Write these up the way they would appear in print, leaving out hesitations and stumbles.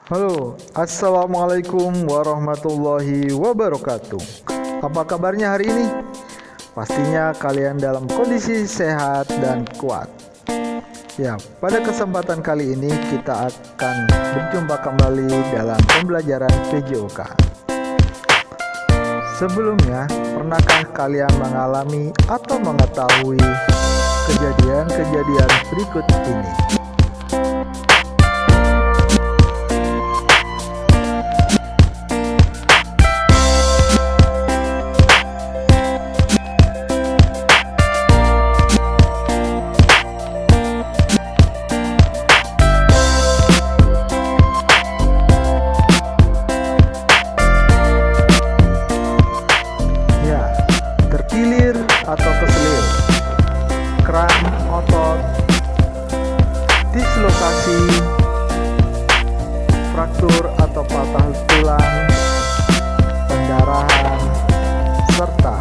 Halo, assalamualaikum warahmatullahi wabarakatuh. Apa kabarnya hari ini? Pastinya kalian dalam kondisi sehat dan kuat. Ya, pada kesempatan kali ini kita akan berjumpa kembali dalam pembelajaran PJOK. Sebelumnya, pernahkah kalian mengalami atau mengetahui kejadian-kejadian berikut ini? Atau keselir, kram otot, dislokasi, fraktur atau patah tulang, pendarahan, serta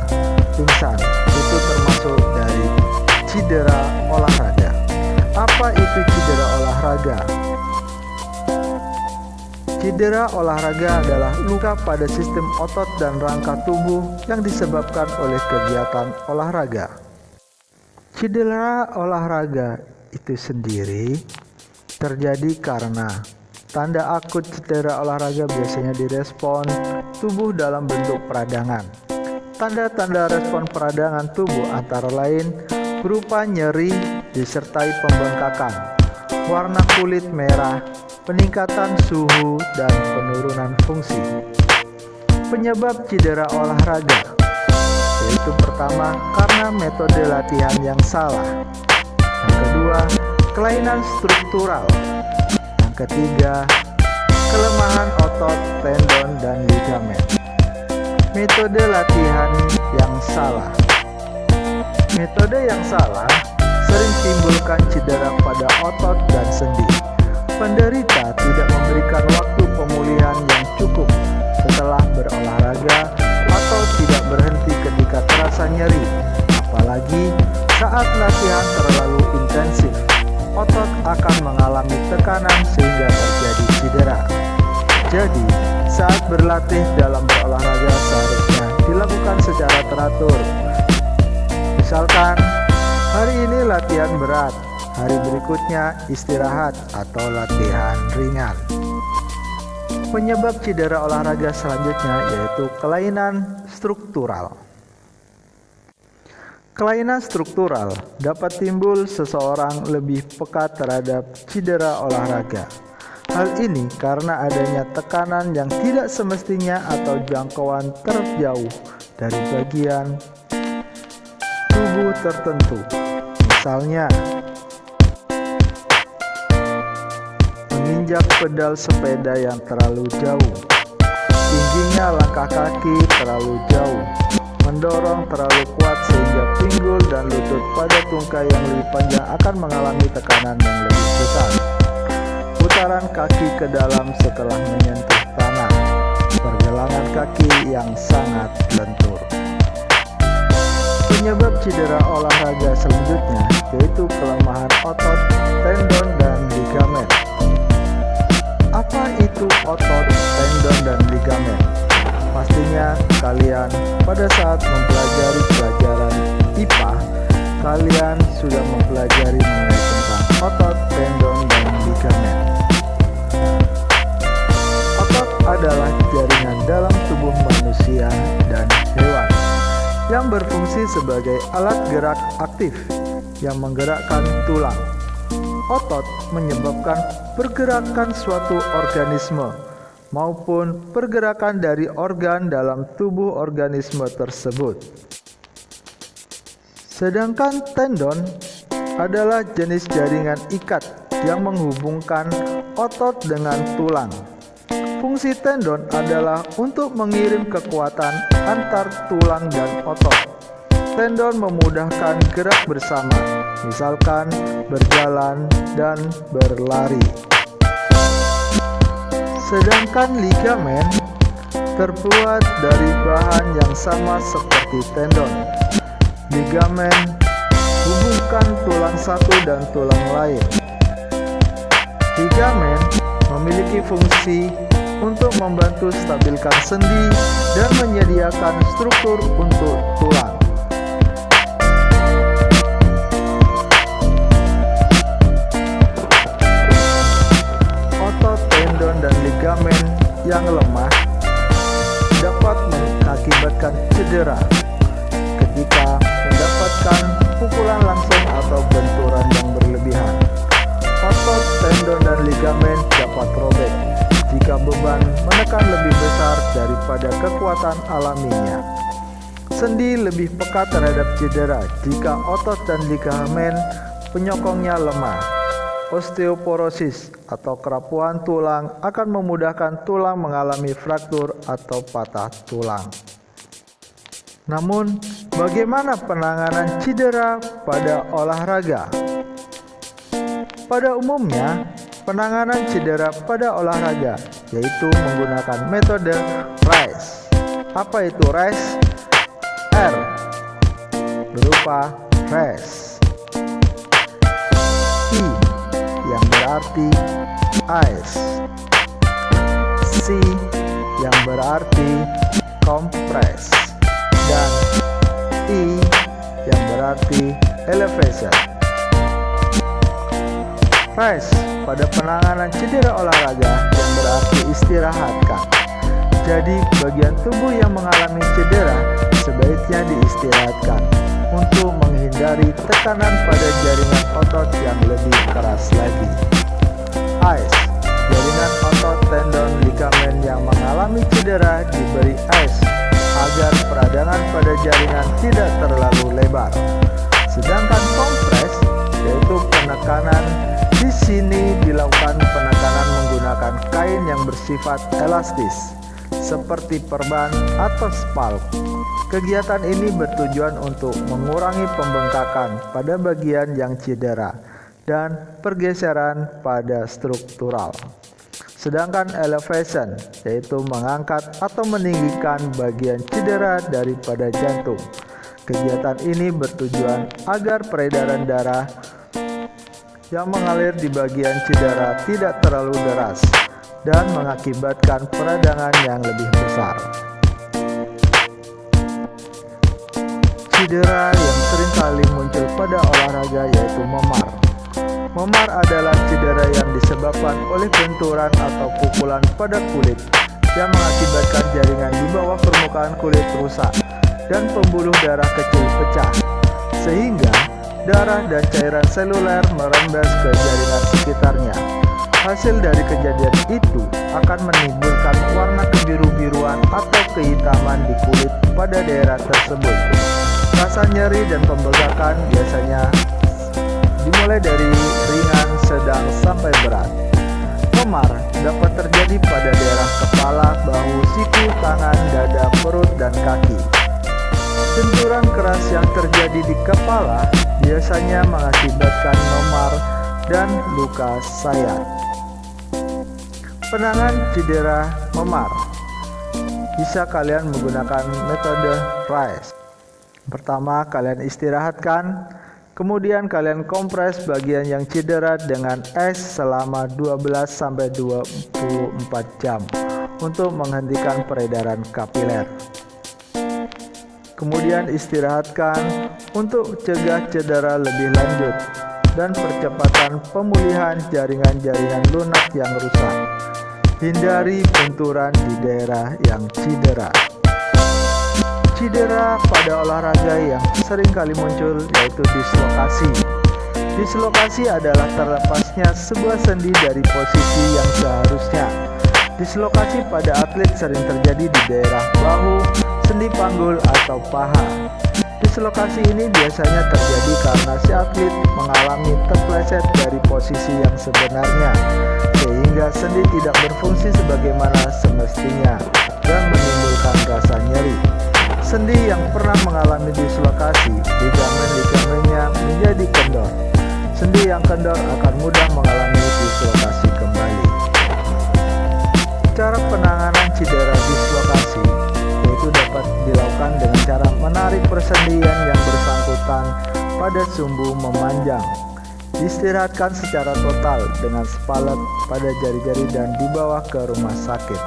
pingsan. Itu termasuk dari cedera olahraga. Apa itu cedera olahraga? Cedera olahraga adalah luka pada sistem otot dan rangka tubuh yang disebabkan oleh kegiatan olahraga. Cedera olahraga itu sendiri terjadi karena tanda akut cedera olahraga biasanya direspon tubuh dalam bentuk peradangan. Tanda-tanda respon peradangan tubuh antara lain berupa nyeri disertai pembengkakan, warna kulit merah, peningkatan suhu, dan penurunan fungsi. Penyebab cedera olahraga yaitu pertama, karena metode latihan yang salah. Yang kedua, kelainan struktural. Yang ketiga, kelemahan otot, tendon, dan ligamen. Metode latihan yang salah. Metode yang salah sering timbulkan cedera pada otot dan sendi. Penderita tidak memberikan waktu pemulihan yang cukup setelah berolahraga atau tidak berhenti ketika terasa nyeri, apalagi saat latihan terlalu intensif. Otot akan mengalami tekanan sehingga terjadi cedera. Jadi, saat berlatih dalam berolahraga seharusnya dilakukan secara teratur. Misalkan, hari ini latihan berat, hari berikutnya istirahat atau latihan ringan. Penyebab cedera olahraga selanjutnya yaitu kelainan struktural. Kelainan struktural dapat timbul seseorang lebih peka terhadap cedera olahraga. Hal ini karena adanya tekanan yang tidak semestinya atau jangkauan terjauh dari bagian tubuh tertentu. Misalnya, menginjak pedal sepeda yang terlalu jauh, tingginya langkah kaki terlalu jauh, mendorong terlalu kuat sehingga pinggul dan lutut pada tungkai yang lebih panjang akan mengalami tekanan yang lebih besar, putaran kaki ke dalam setelah menyentuh tanah, pergelangan kaki yang sangat lentur. Penyebab cedera olahraga selanjutnya yaitu kelemahan otot, tendon, dan ligamen. Apa itu otot, tendon, dan ligamen? Pastinya kalian pada saat mempelajari pelajaran IPA, kalian sudah mempelajari mengenai tentang otot, tendon, dan ligamen. Otot adalah jaringan dalam tubuh manusia dan hewan yang berfungsi sebagai alat gerak aktif yang menggerakkan tulang. Otot menyebabkan pergerakan suatu organisme maupun pergerakan dari organ dalam tubuh organisme tersebut. Sedangkan tendon adalah jenis jaringan ikat yang menghubungkan otot dengan tulang. Fungsi tendon adalah untuk mengirim kekuatan antar tulang dan otot. Tendon memudahkan gerak bersama, misalkan berjalan dan berlari. Sedangkan ligamen terbuat dari bahan yang sama seperti tendon. Ligamen hubungkan tulang satu dan tulang lain. Ligamen memiliki fungsi untuk membantu stabilkan sendi dan menyediakan struktur untuk tulang. Otot, tendon, dan ligamen yang lemah dapat mengakibatkan cedera ketika mendapatkan pukulan langsung atau benturan yang berlebihan. Otot, tendon, dan ligamen dapat robek jika beban menekan lebih besar daripada kekuatan alaminya. Sendi lebih peka terhadap cedera jika otot dan ligamen penyokongnya lemah. Osteoporosis atau kerapuhan tulang akan memudahkan tulang mengalami fraktur atau patah tulang. Namun, bagaimana penanganan cedera pada olahraga? Pada umumnya, penanganan cedera pada olahraga yaitu menggunakan metode RICE. Apa itu RICE? R berupa rest, I yang berarti ice, C yang berarti compress, dan E yang berarti elevation. RICE pada penanganan cedera olahraga yang berarti istirahatkan. Jadi bagian tubuh yang mengalami cedera sebaiknya diistirahatkan untuk menghindari tekanan pada jaringan otot yang lebih keras lagi. ICE, jaringan otot, tendon, ligamen yang mengalami cedera diberi ICE agar peradangan pada jaringan tidak terlalu lebar. Sedangkan kompres, yaitu penekanan, di sini dilakukan penekanan menggunakan kain yang bersifat elastis, seperti perban atau spalk. Kegiatan ini bertujuan untuk mengurangi pembengkakan pada bagian yang cedera dan pergeseran pada struktural. Sedangkan elevation yaitu mengangkat atau meninggikan bagian cedera daripada jantung. Kegiatan ini bertujuan agar peredaran darah yang mengalir di bagian cedera tidak terlalu deras dan mengakibatkan peradangan yang lebih besar. Cedera yang seringkali muncul pada olahraga yaitu memar. Memar adalah cedera yang disebabkan oleh benturan atau pukulan pada kulit yang mengakibatkan jaringan di bawah permukaan kulit rusak dan pembuluh darah kecil pecah, sehingga darah dan cairan seluler merembes ke jaringan sekitarnya. Hasil dari kejadian itu akan menimbulkan warna kebiru-biruan atau kehitaman di kulit pada daerah tersebut. Rasa nyeri dan pembengkakan biasanya dimulai dari ringan, sedang, sampai berat. Memar dapat terjadi pada daerah kepala, bahu, siku, tangan, dada, perut, dan kaki. Benturan keras yang terjadi di kepala biasanya mengakibatkan memar dan luka sayat. Penanganan cedera memar bisa kalian menggunakan metode RICE. Pertama, kalian istirahatkan, kemudian kalian kompres bagian yang cedera dengan es selama 12-24 jam untuk menghentikan peredaran kapiler. Kemudian istirahatkan untuk cegah cedera lebih lanjut dan percepatan pemulihan jaringan-jaringan lunak yang rusak. Hindari benturan di daerah yang cedera. Cedera pada olahraga yang sering kali muncul yaitu dislokasi. Dislokasi adalah terlepasnya sebuah sendi dari posisi yang seharusnya. Dislokasi pada atlet sering terjadi di daerah bahu, sendi panggul, atau paha. Dislokasi ini biasanya terjadi karena si atlet mengalami terpleset dari posisi yang sebenarnya, sehingga sendi tidak berfungsi sebagaimana semestinya dan menimbulkan rasa nyeri. Sendi yang pernah mengalami dislokasi, ligamen-ligamennya menjadi kendor. Sendi yang kendor akan mudah mengalami dislokasi kembali. Cara penanganan cedera dislokasi yaitu dapat dilakukan dengan cara menarik persendian yang bersangkutan pada sumbu memanjang. Diistirahatkan secara total dengan spalek pada jari-jari dan dibawa ke rumah sakit.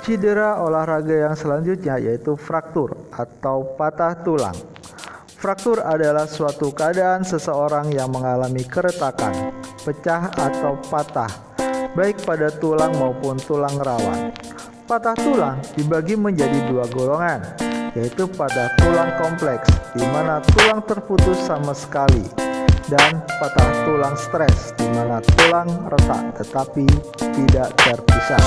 Cedera olahraga yang selanjutnya yaitu fraktur atau patah tulang. Fraktur adalah suatu keadaan seseorang yang mengalami keretakan, pecah atau patah, baik pada tulang maupun tulang rawan. Patah tulang dibagi menjadi dua golongan, yaitu patah tulang kompleks, di mana tulang terputus sama sekali, dan patah tulang stres, di mana tulang retak tetapi tidak terpisah.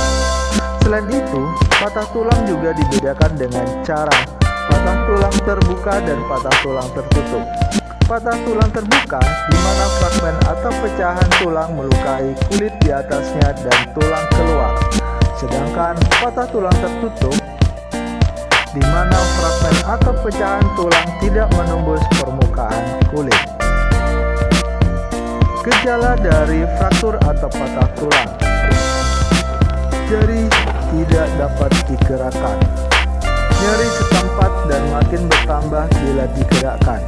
Selain itu, patah tulang juga dibedakan dengan cara patah tulang terbuka dan patah tulang tertutup. Patah tulang terbuka di mana fragmen atau pecahan tulang melukai kulit di atasnya dan tulang keluar. Sedangkan patah tulang tertutup di mana fragmen atau pecahan tulang tidak menembus permukaan kulit. Gejala dari fraktur atau patah tulang: jari tidak dapat digerakkan, nyeri setempat dan makin bertambah bila digerakkan,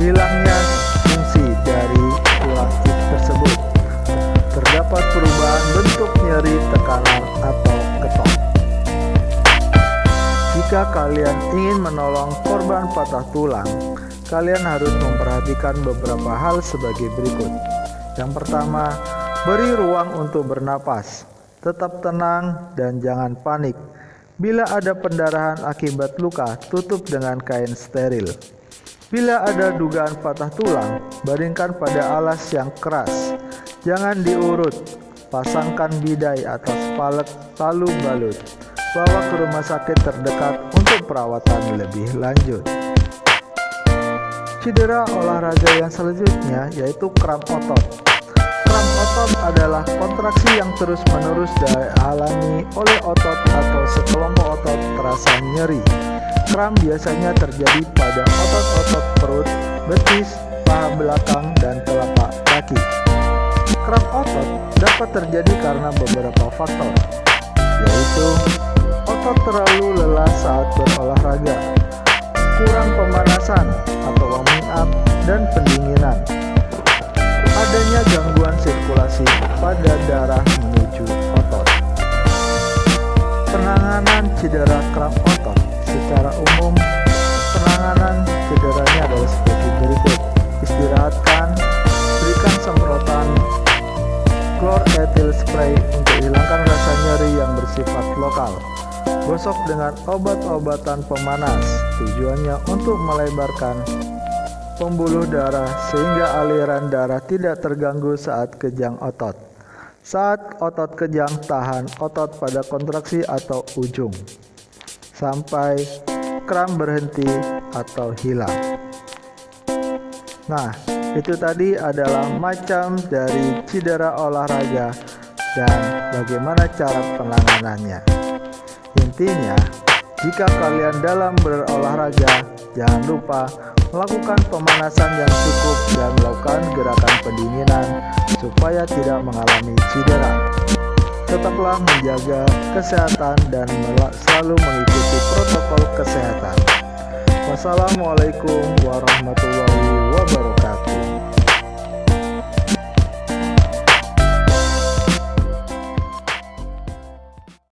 hilangnya fungsi dari tulang tersebut, terdapat perubahan bentuk nyeri, tekanan, atau ketok. Jika kalian ingin menolong korban patah tulang, kalian harus memperhatikan beberapa hal sebagai berikut. Yang pertama, beri ruang untuk bernapas. Tetap tenang dan jangan panik. Bila ada pendarahan akibat luka, tutup dengan kain steril. Bila ada dugaan patah tulang, baringkan pada alas yang keras. Jangan diurut. Pasangkan bidai atau spalek lalu balut. Bawa ke rumah sakit terdekat untuk perawatan lebih lanjut. Cedera olahraga yang selanjutnya yaitu kram otot. Kram otot adalah kontraksi yang terus-menerus dialami oleh otot atau sekelompok otot terasa nyeri. Kram biasanya terjadi pada otot-otot perut, betis, paha belakang, dan telapak kaki. Kram otot dapat terjadi karena beberapa faktor, yaitu otot terlalu lelah saat berolahraga, kurang pemanasan atau warming up dan pendinginan, adanya gangguan sirkulasi pada darah menuju otot. Penanganan cedera kram otot secara umum, penanganan cederanya adalah seperti berikut: istirahatkan, berikan semprotan chlorethylene spray untuk hilangkan rasa nyeri yang bersifat lokal. Gosok dengan obat-obatan pemanas, tujuannya untuk melebarkan pembuluh darah sehingga aliran darah tidak terganggu saat kejang otot. Saat otot kejang, tahan otot pada kontraksi atau ujung sampai kram berhenti atau hilang. Nah, itu tadi adalah macam dari cedera olahraga dan bagaimana cara penanganannya. Intinya, jika kalian dalam berolahraga, jangan lupa melakukan pemanasan yang cukup dan melakukan gerakan pendinginan supaya tidak mengalami cedera. Tetaplah menjaga kesehatan dan selalu mengikuti protokol kesehatan. Wassalamualaikum warahmatullahi wabarakatuh.